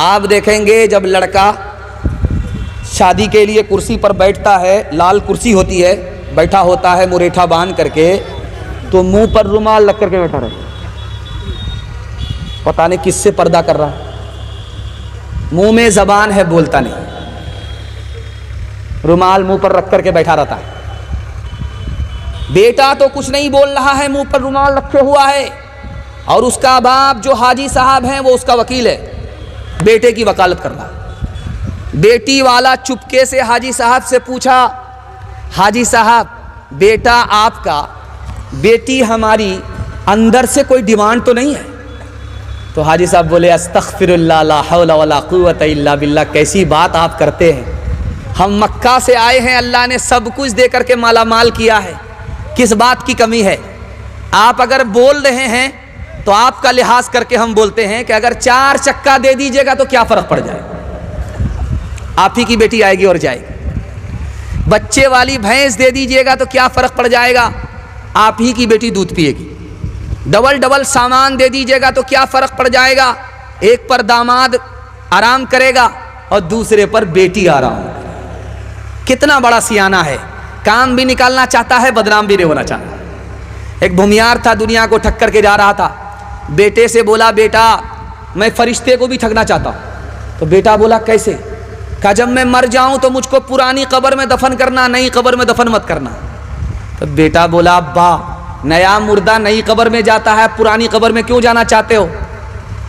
آپ دیکھیں گے جب لڑکا شادی کے لیے کرسی پر بیٹھتا ہے، لال کرسی ہوتی ہے، بیٹھا ہوتا ہے مریٹھا باندھ کر کے، تو منہ پر رومال رکھ کر کے بیٹھا رہتا ہے، پتہ نہیں کس سے پردہ کر رہا ہے، منہ میں زبان ہے بولتا نہیں، رومال منہ پر رکھ کر کے بیٹھا رہتا ہے۔ بیٹا تو کچھ نہیں بول رہا ہے، منہ پر رومال رکھے ہوا ہے، اور اس کا باپ جو حاجی صاحب ہیں وہ اس کا وکیل ہے، بیٹے کی وکالت کر رہا ہے۔ بیٹی والا چپکے سے حاجی صاحب سے پوچھا، حاجی صاحب بیٹا آپ کا، بیٹی ہماری، اندر سے کوئی ڈیمانڈ تو نہیں ہے؟ تو حاجی صاحب بولے استغفر اللہ لا حول ولا قوت الا باللہ، کیسی بات آپ کرتے ہیں، ہم مکہ سے آئے ہیں، اللہ نے سب کچھ دے کر کے مالا مال کیا ہے، کس بات کی کمی ہے؟ آپ اگر بول رہے ہیں تو آپ کا لحاظ کر کے ہم بولتے ہیں کہ اگر 4 چکا دے دیجئے گا تو کیا فرق پڑ جائے، آپ ہی کی بیٹی آئے گی اور جائے گی۔ بچے والی بھینس دے دیجئے گا تو کیا فرق پڑ جائے گا، آپ ہی کی بیٹی دودھ پیے گی۔ ڈبل سامان دے دیجئے گا تو کیا فرق پڑ جائے گا، ایک پر داماد آرام کرے گا اور دوسرے پر بیٹی آرام کرے گا۔ کتنا بڑا سیانہ ہے، کام بھی نکالنا چاہتا ہے، بدنام بھی نہیں ہونا چاہتا۔ ایک بھومیار تھا، دنیا کو ٹھک کر کے جا رہا تھا، بیٹے سے بولا بیٹا میں فرشتے کو بھی ٹھگنا چاہتا ہوں۔ تو بیٹا بولا کیسے؟ کہا جب میں مر جاؤں تو مجھ کو پرانی قبر میں دفن کرنا، نئی قبر میں دفن مت کرنا۔ تو بیٹا بولا ابا نیا مردہ نئی قبر میں جاتا ہے، پرانی قبر میں کیوں جانا چاہتے ہو؟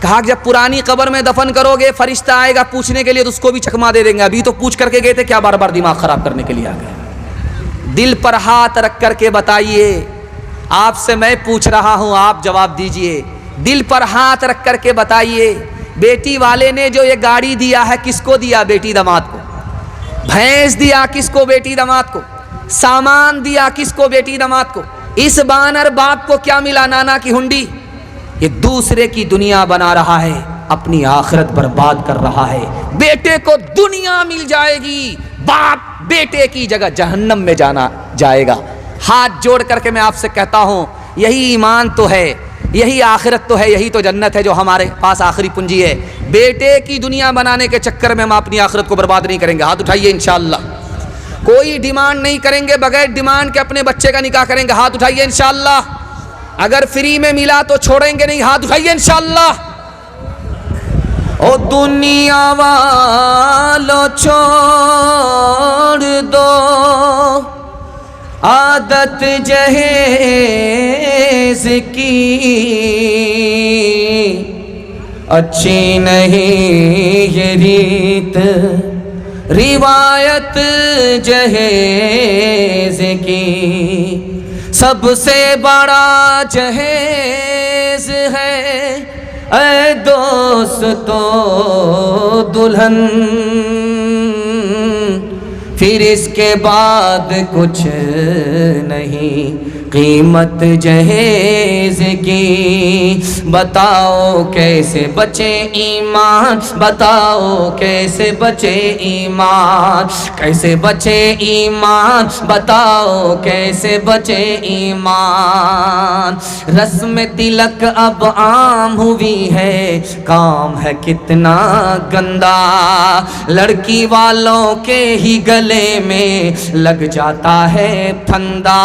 کہا جب پرانی قبر میں دفن کرو گے فرشتہ آئے گا پوچھنے کے لیے تو اس کو بھی چکما دے دیں گے، ابھی تو پوچھ کر کے گئے تھے، کیا بار بار دماغ خراب کرنے کے لیے آ گئے؟ دل پر ہاتھ رکھ کر کے بتائیے، آپ سے میں پوچھ رہا ہوں، آپ جواب دیجئے، دل پر ہاتھ رکھ کر کے بتائیے، بیٹی والے نے جو یہ گاڑی دیا ہے کس کو دیا؟ بیٹی داماد کو۔ بھینس دیا کس کو؟ بیٹی داماد کو۔ سامان دیا کس کو؟ بیٹی داماد کو۔ اس بانر باپ کو کیا ملا؟ نانا کی ہنڈی۔ یہ دوسرے کی دنیا بنا رہا ہے، اپنی آخرت برباد کر رہا ہے۔ بیٹے کو دنیا مل جائے گی، باپ بیٹے کی جگہ جہنم میں جانا جائے گا۔ ہاتھ جوڑ کر کے میں آپ سے کہتا ہوں، یہی ایمان تو ہے، یہی آخرت تو ہے، یہی تو جنت ہے جو ہمارے پاس آخری پنجی ہے۔ بیٹے کی دنیا بنانے کے چکر میں ہم اپنی آخرت کو برباد نہیں کریں گے۔ ہاتھ اٹھائیے انشاءاللہ۔ کوئی ڈیمانڈ نہیں کریں گے، بغیر ڈیمانڈ کے اپنے بچے کا نکاح کریں گے۔ ہاتھ اٹھائیے انشاءاللہ۔ اگر فری میں ملا تو چھوڑیں گے نہیں۔ ہاتھ اٹھائیے انشاءاللہ۔ او دنیا والو چھوڑ دو عادت جہیز کی، اچھی نہیں یہ ریت روایت جہیز کی، سب سے بڑا جہیز ہے اے دوستو دلہن، پھر اس کے بعد کچھ نہیں قیمت جہیز کی۔ بتاؤ کیسے بچے ایمان، بتاؤ کیسے بچے ایمان، کیسے بچے ایمان، بتاؤ کیسے بچے ایمان۔ رسم تلک اب عام ہوئی ہے، کام ہے کتنا گندا، لڑکی والوں کے ہی گلے میں لگ جاتا ہے پھندا۔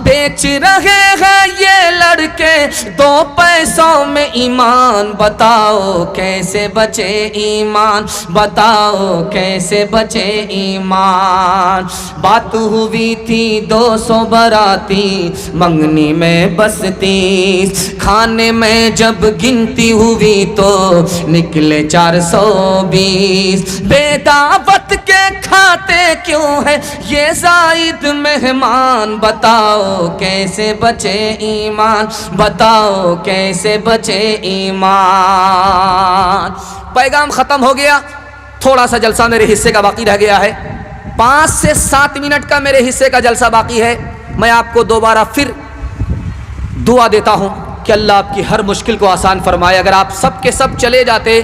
بیچ رہے ہیں یہ لڑکے 2 پیسوں میں ایمان، بتاؤ کیسے بچے ایمان، بتاؤ کیسے بچے ایمان۔ بات ہوئی تھی 200 باراتی، منگنی میں بس 30، کھانے میں جب گنتی ہوئی تو نکلے 420۔ بے دعوت کے کھاتے کیوں ہے یہ زائد مہمان، بتاؤ کیسے بچے ایمان، بتاؤ کیسے بچے ایمان۔ پیغام ختم ہو گیا، تھوڑا سا جلسہ میرے حصے کا باقی رہ گیا ہے، 5 سے 7 منٹ کا میرے حصے کا جلسہ باقی ہے۔ میں آپ کو دوبارہ پھر دعا دیتا ہوں کہ اللہ آپ کی ہر مشکل کو آسان فرمائے۔ اگر آپ سب کے سب چلے جاتے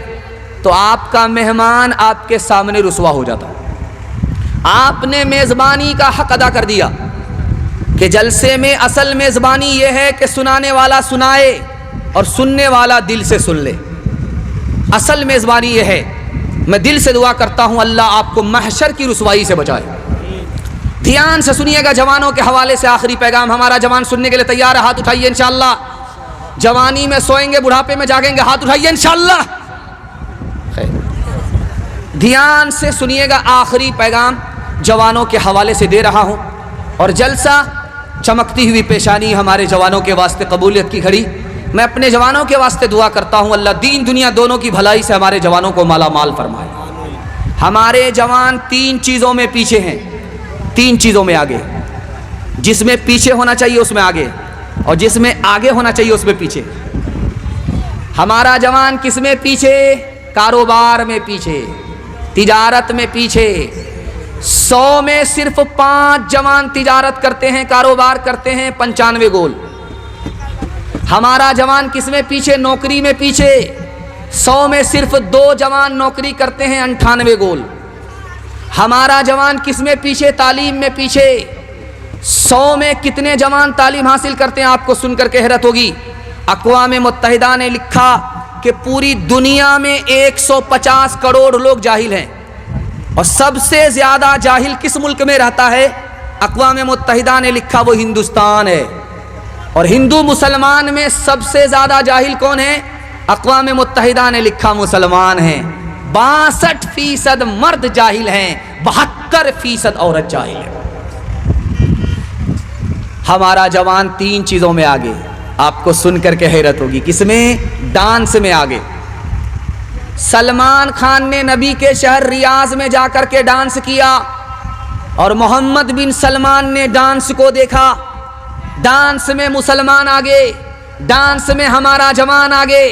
تو آپ کا مہمان آپ کے سامنے رسوا ہو جاتا۔ آپ نے میزبانی کا حق ادا کر دیا کہ جلسے میں اصل میزبانی یہ ہے کہ سنانے والا سنائے اور سننے والا دل سے سن لے۔ اصل میزبانی یہ ہے. میں دل سے دعا کرتا ہوں اللہ آپ کو محشر کی رسوائی سے بچائے. دھیان سے سنیے گا جوانوں کے حوالے سے آخری پیغام. ہمارا جوان سننے کے لیے تیار ہے؟ ہاتھ اٹھائیے انشاءاللہ. جوانی میں سوئیں گے بڑھاپے میں جاگیں گے؟ ہاتھ اٹھائیے انشاءاللہ. دھیان سے سنیے گا آخری پیغام جوانوں کے حوالے سے دے رہا ہوں. اور جلسہ چمکتی ہوئی پیشانی ہمارے جوانوں کے واسطے قبولیت کی گھڑی. میں اپنے جوانوں کے واسطے دعا کرتا ہوں اللہ دین دنیا دونوں کی بھلائی سے ہمارے جوانوں کو مالا مال فرمائے. ہمارے جوان 3 چیزوں میں پیچھے ہیں، 3 چیزوں میں آگے. جس میں پیچھے ہونا چاہیے اس میں آگے، اور جس میں آگے ہونا چاہیے اس میں پیچھے. ہمارا جوان کس میں پیچھے؟ کاروبار میں پیچھے، تجارت میں پیچھے. 100 میں صرف 5 جوان تجارت کرتے ہیں، کاروبار کرتے ہیں، 95 گول. ہمارا جوان کس میں پیچھے؟ نوکری میں پیچھے. 100 میں صرف 2 جوان نوکری کرتے ہیں، 98 گول. ہمارا جوان کس میں پیچھے؟ تعلیم میں پیچھے. 100 میں کتنے جوان تعلیم حاصل کرتے ہیں؟ آپ کو سن کر کے حیرت ہوگی. اقوام متحدہ نے لکھا کہ پوری دنیا میں 150 کروڑ لوگ جاہل ہیں، اور سب سے زیادہ جاہل کس ملک میں رہتا ہے؟ اقوام متحدہ نے لکھا وہ ہندوستان ہے. اور ہندو مسلمان میں سب سے زیادہ جاہل کون ہے؟ اقوام متحدہ نے لکھا مسلمان ہیں. 62% مرد جاہل ہیں، 72% عورت جاہل ہے. ہمارا جوان 3 چیزوں میں آگے. آپ کو سن کر کے حیرت ہوگی. کس میں؟ ڈانس میں آگے. سلمان خان نے نبی کے شہر ریاض میں جا کر کے ڈانس کیا، اور محمد بن سلمان نے ڈانس کو دیکھا. ڈانس میں مسلمان آگے، ڈانس میں ہمارا جوان آگے.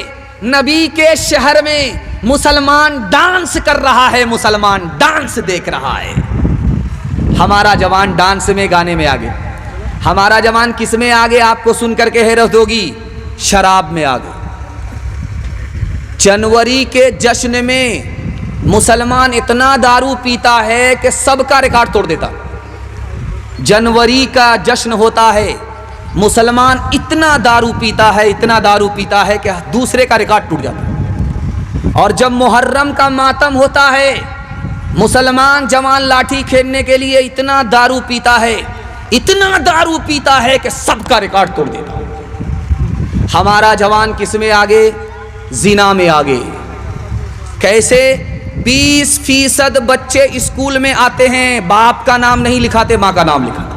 نبی کے شہر میں مسلمان ڈانس کر رہا ہے، مسلمان ڈانس دیکھ رہا ہے. ہمارا جوان ڈانس میں، گانے میں آگے. ہمارا جوان کس میں آگے؟ آپ کو سن کر کے حیرت ہوگی. شراب میں آگے. جنوری کے جشن میں مسلمان اتنا دارو پیتا ہے کہ سب کا ریکارڈ توڑ دیتا. جنوری کا جشن ہوتا ہے، مسلمان اتنا دارو پیتا ہے، اتنا دارو پیتا ہے کہ دوسرے کا ریکارڈ ٹوٹ جاتا. اور جب محرم کا ماتم ہوتا ہے، مسلمان جوان لاٹھی کھیلنے کے لیے اتنا دارو پیتا ہے، اتنا دارو پیتا ہے کہ سب کا ریکارڈ توڑ دیتا. ہمارا جوان کس میں آگے؟ زنا میں آگے. کیسے؟ 20% بچے اسکول میں آتے ہیں، باپ کا نام نہیں لکھاتے، ماں کا نام لکھاتے.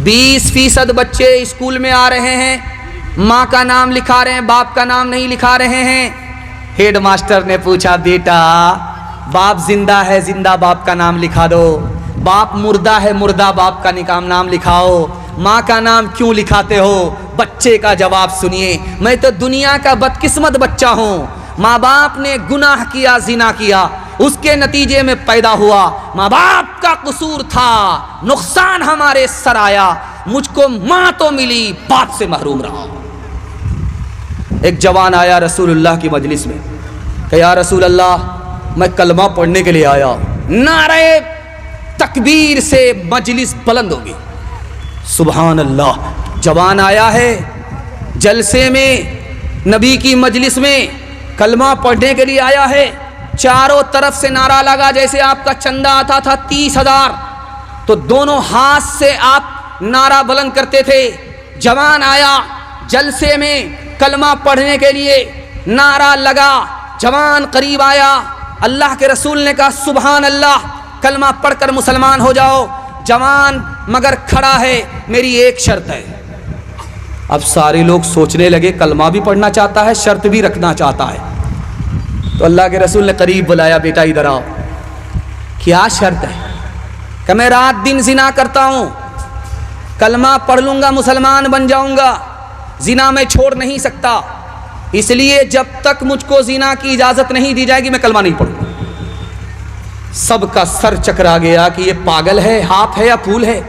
20% بچے اسکول میں آ رہے ہیں، ماں کا نام لکھا رہے ہیں، باپ کا نام نہیں لکھا رہے ہیں. ہیڈ ماسٹر نے پوچھا بیٹا باپ زندہ ہے، زندہ باپ کا نام لکھا دو. باپ مردہ ہے، مردہ باپ کا نام لکھاؤ. ماں کا نام کیوں لکھاتے ہو؟ بچے کا جواب سنیے. میں تو دنیا کا بدقسمت بچہ ہوں. ماں باپ نے گناہ کیا، زنا کیا، اس کے نتیجے میں پیدا ہوا. ماں باپ کا قصور تھا، نقصان ہمارے سر آیا. مجھ کو ماں تو ملی، باپ سے محروم رہا. ایک جوان آیا رسول اللہ کی مجلس میں کہ یا رسول اللہ میں کلمہ پڑھنے کے لیے آیا. نعرہ تکبیر سے مجلس بلند ہوگی. سبحان اللہ. جوان آیا ہے جلسے میں، نبی کی مجلس میں کلمہ پڑھنے کے لیے آیا ہے. چاروں طرف سے نعرہ لگا. جیسے آپ کا چندہ آتا تھا 30,000 تو دونوں ہاتھ سے آپ نعرہ بلند کرتے تھے. جوان آیا جلسے میں کلمہ پڑھنے کے لیے، نعرہ لگا. جوان قریب آیا، اللہ کے رسول نے کہا سبحان اللہ، کلمہ پڑھ کر مسلمان ہو جاؤ. جوان مگر کھڑا ہے، میری ایک شرط ہے. اب سارے لوگ سوچنے لگے کلمہ بھی پڑھنا چاہتا ہے، شرط بھی رکھنا چاہتا ہے. تو اللہ کے رسول نے قریب بلایا، بیٹا ادھر آؤ. کیا شرط ہے؟ کہ میں رات دن زنا کرتا ہوں، کلمہ پڑھ لوں گا مسلمان بن جاؤں گا، زنا میں چھوڑ نہیں سکتا. اس لیے جب تک مجھ کو زنا کی اجازت نہیں دی جائے گی میں کلمہ نہیں پڑھوں گا. سب کا سر چکرا گیا کہ یہ پاگل ہے، ہاپ ہے یا پھول ہے،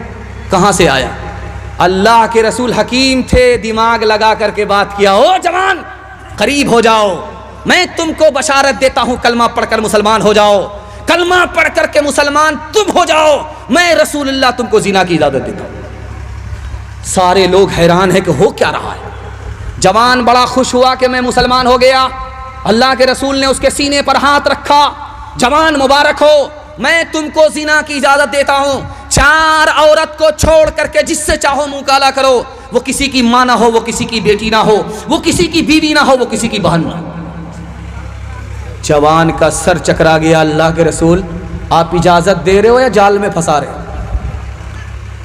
کہاں سے آیا. اللہ کے رسول حکیم تھے، دماغ لگا کر کے بات کیا. او جوان قریب ہو جاؤ، میں تم کو بشارت دیتا ہوں کلمہ پڑھ کر مسلمان ہو جاؤ. کلمہ پڑھ کر کے مسلمان تم ہو جاؤ، میں رسول اللہ تم کو زنا کی اجازت دیتا ہوں. سارے لوگ حیران ہیں کہ ہو کیا رہا ہے. جوان بڑا خوش ہوا کہ میں مسلمان ہو گیا. اللہ کے رسول نے اس کے سینے پر ہاتھ رکھا، جوان مبارک ہو، میں تم کو زنا کی اجازت دیتا ہوں، 4 عورت کو چھوڑ کر کے جس سے چاہو منہ کالا کرو، وہ کسی کی ماں نہ ہو، وہ کسی کی بیٹی نہ ہو، وہ کسی کی بیوی نہ ہو، وہ کسی کی بہن نہ ہو۔ جوان کا سر چکرا گیا، اللہ کے رسول آپ اجازت دے رہے ہو یا جال میں پھنسا رہے ہو؟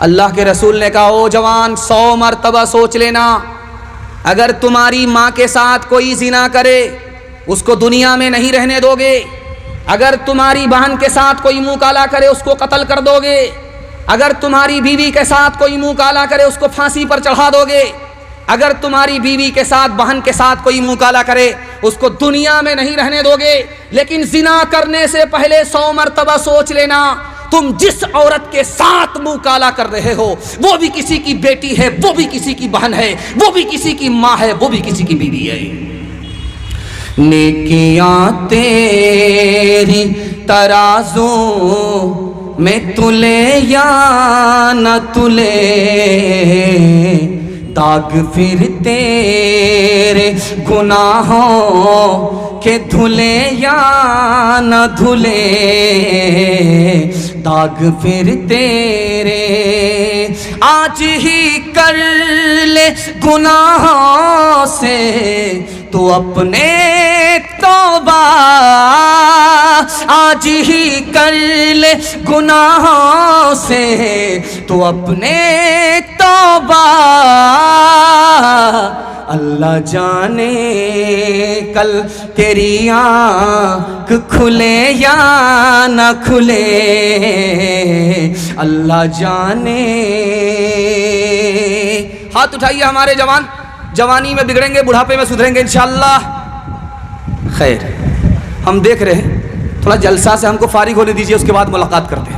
اللہ کے رسول نے کہا او جوان 100 مرتبہ سوچ لینا، اگر تمہاری ماں کے ساتھ کوئی زنا کرے اس کو دنیا میں نہیں رہنے دو گے، اگر تمہاری بہن کے ساتھ کوئی منہ کالا کرے اس کو قتل کر دو گے، اگر تمہاری بیوی کے ساتھ کوئی منہ کالا کرے اس کو پھانسی پر چڑھا دو گے، اگر تمہاری بیوی کے ساتھ بہن کے ساتھ کوئی منہ کالا کرے اس کو دنیا میں نہیں رہنے دو گے، لیکن زنا کرنے سے پہلے 100 مرتبہ سوچ لینا تم جس عورت کے ساتھ منہ کالا کر رہے ہو وہ بھی کسی کی بیٹی ہے، وہ بھی کسی کی بہن ہے، وہ بھی کسی کی ماں ہے، وہ بھی کسی کی بیوی ہے۔ نیکیاں تیری ترازو میں تلے یا نہ تلے، داغ پھر تیرے گناہوں کے دھلے یا نہ دھلے، داغ پھر تیرے آج ہی کر لے گناہوں سے تو اپنے توبہ، آج ہی کر لے گناہوں سے تو اپنے توبہ، اللہ جانے کل تیری آنکھ کھلے یا نہ کھلے، اللہ جانے۔ ہاتھ اٹھائیے ہمارے جوان، جوانی میں بگڑیں گے بڑھاپے میں سدھریں گے انشاءاللہ۔ خیر ہم دیکھ رہے ہیں، تھوڑا جلسہ سے ہم کو فارغ ہونے دیجیے، اس کے بعد ملاقات کرتے ہیں۔